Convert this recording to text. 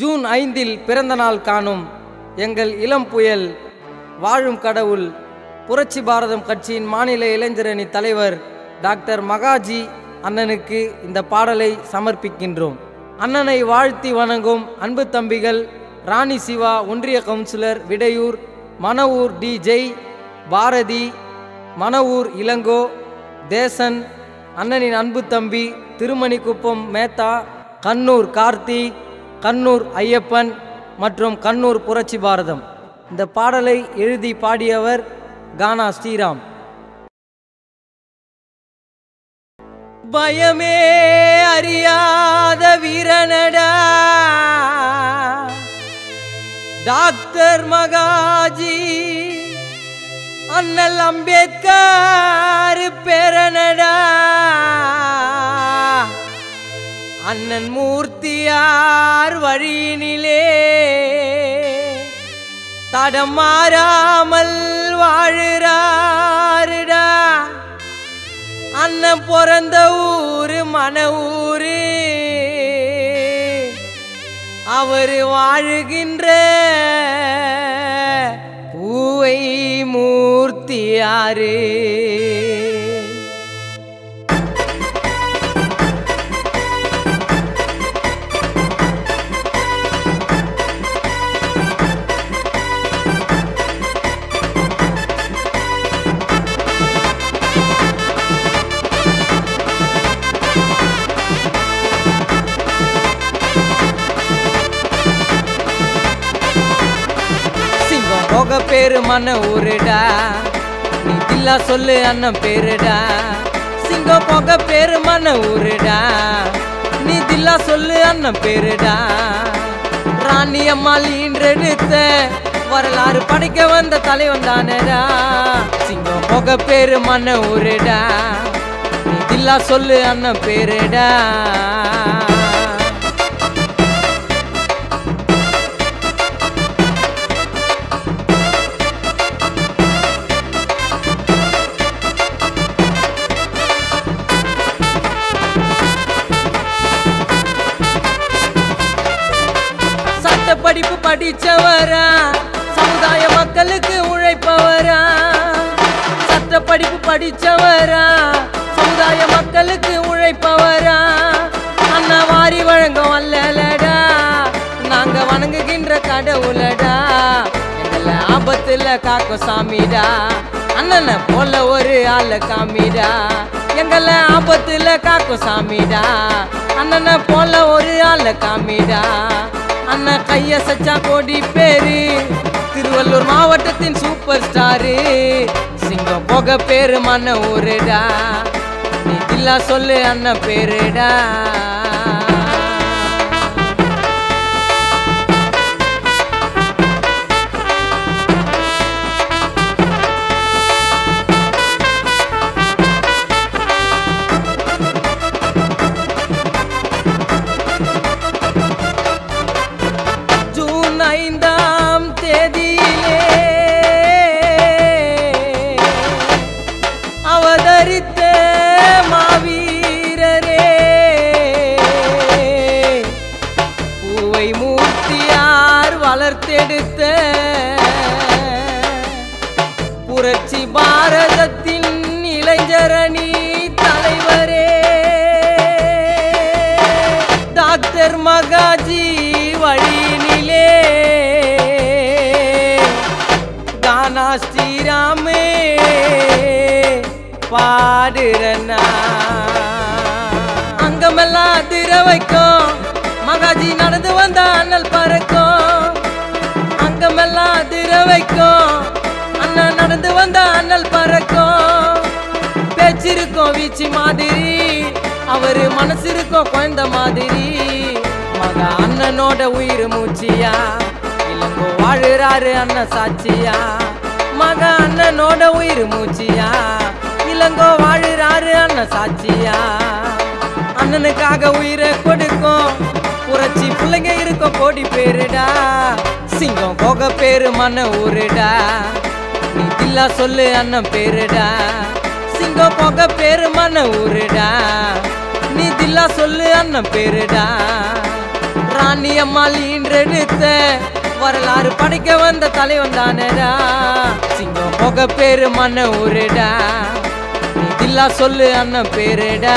June 5 பிறந்த நாள் காணும் எங்கள் இளம் புயல் வாழும் கடவுள் புரட்சி பாரதம் கட்சியின் மாநில இளைஞரணி தலைவர் டாக்டர் மகாஜி அண்ணனுக்கு இந்த பாடலை சமர்ப்பிக்கின்றோம். அண்ணனை வாழ்த்தி வணங்கும் அன்பு தம்பிகள் ராணி சிவா, ஒன்றிய கவுன்சிலர் விடையூர், மணவூர் டி ஜெய், பாரதி, மணவூர் இளங்கோ, தேசன், அண்ணனின் அன்பு தம்பி திருமணிக்குப்பம் மேத்தா, கண்ணூர் கார்த்தி, கண்ணூர் ஐயப்பன் மற்றும் கண்ணூர் புரட்சி பாரதம். இந்த பாடலை எழுதி பாடியவர் கானா ஸ்ரீராம். பயமே அறியாத வீரனடா டாக்டர் மகாஜி, அண்ணல் அம்பேத்கர் பேரனடா அண்ணன் மூர்த்தியார் வழியினிலே தடம் மாறாமல் வாழுறாருடா. அண்ணன் பிறந்த ஊரு மன ஊரு, அவர் வாழுகின்ற பூவை மூர்த்தியாரு. போக பேரு மன ஊருடா, நீ தில்லா சொல்லு அண்ணன் பேருடா. சிங்கம் போக பேரு மன ஊருடா, நீ தில்லா சொல்லு அண்ணன் பேருடா. ராணி அம்மாள் ஈன்றெடுத்த வரலாறு படைக்க வந்த தலைவன் தானடா. சிங்கம் போக பேரு மன ஊருடா, நீ தில்லா சொல்லு அண்ணன் பேருடா. படிப்பு படிச்சவரா, சமுதாய மக்களுக்கு உழைப்பவரா. சட்ட படிப்பு படிச்சவரா, சமுதாய மக்களுக்கு உழைப்பவரா. அண்ணா வாரி வழங்கும் அல்லலடா, நாங்க வணங்குகின்ற கடவுளடா. எங்களை ஆபத்துல காக்கும் சாமிடா, அண்ணனை போல ஒரு ஆள காமிடா. எங்களை ஆபத்துல காக்கும் சாமிடா, அண்ணனை போல ஒரு ஆள காமிடா. அண்ணா கைய சச்சா கோடி பேரு, திருவள்ளூர் மாவட்டத்தின் சூப்பர் ஸ்டாரு. சிங்கம் போக பேரு மன ஊருடா, நீ தில்லா சொல்லு அண்ணன் பேருடா. ஜூன் 5ஆம் தேதியிலே அவதரித்த மாவீரரே, பூவை மூர்த்தியார் வளர்த்தெடுத்த புரட்சி பாரதத்தின் இளைஞரணி தலைவரே, டாக்டர் மகாஜி வழியினிலே கானா ஸ்ரீராமே பாடுறனா. அங்கமெல்லாம் அதிர வைக்கும் மகாஜி நடந்து வந்த அண்ணல் பறக்கும். அங்கமெல்லாம் அதிர வைக்கும் அண்ணன் நடந்து வந்த அண்ணல் பறக்கும். பேச்சிருக்கும் வீச்சு மாதிரி, அவரு மனசு இருக்கும் குழந்தை மாதிரி. மகா அண்ணனோட உயிர் மூச்சியா, இளங்கோ வாழுறாரு அண்ணன் சாட்சியா. மகா அண்ணனோட உயிர் மூச்சியா, இளங்கோ வாழுறாரு அண்ணன் சாட்சியா. அண்ணனுக்காக உயிரை கொடுக்கும் புரட்சி பிள்ளைங்க இருக்கும் கோடி பேருடா. சிங்கம் போக பேரு மன ஊருடா, நீ தில்லா சொல்லு அண்ணன் பேருடா. சிங்கம் போக பேரு மன ஊருடா, நீ தில்லா சொல்லு அண்ணன் பேருடா. அண்ணி அம்மாள் ஈன்றெடுத்த வரலாறு படைக்க வந்த தலைவன் தானடா. சிங்கம் போக பேரு மன்ன ஊருடா, நீ தில்லா சொல்லு அண்ணன் பேருடா.